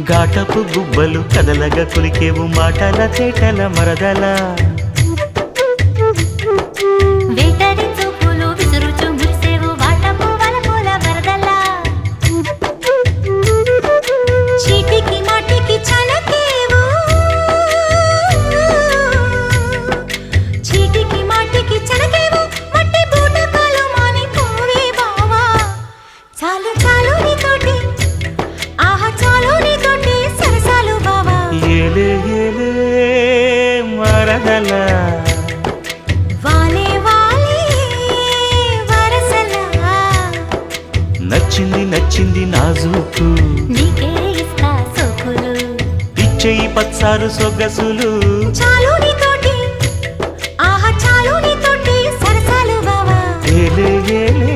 ఘాటపు గుబ్బలు కదలగా కొలికేవు మాటల తేటల మరదల వేటడి చూపులు విసురుచు మురిసేవు వాటపు వలపుల వరదల చీటికి మాటికి చలకేవు చీటికి మాటికి చలకేవు మట్టి బూటకాలు మాని పోవే బావా చాలు చాలు నీతోటి ఆహా చాలు నీతోటి సరసాలు బావా ఏలే ఏలే మరదల వాలే వాలే వరసలా నచ్చింది నచ్చింది నాజూకు నీకే ఇస్తా సోకులు ఇచ్చేయి పచ్చారు సొగసులు చాలు నీతోటి ఆహా చాలు నీతోటి సరసాలు బావా ఏలే ఏలే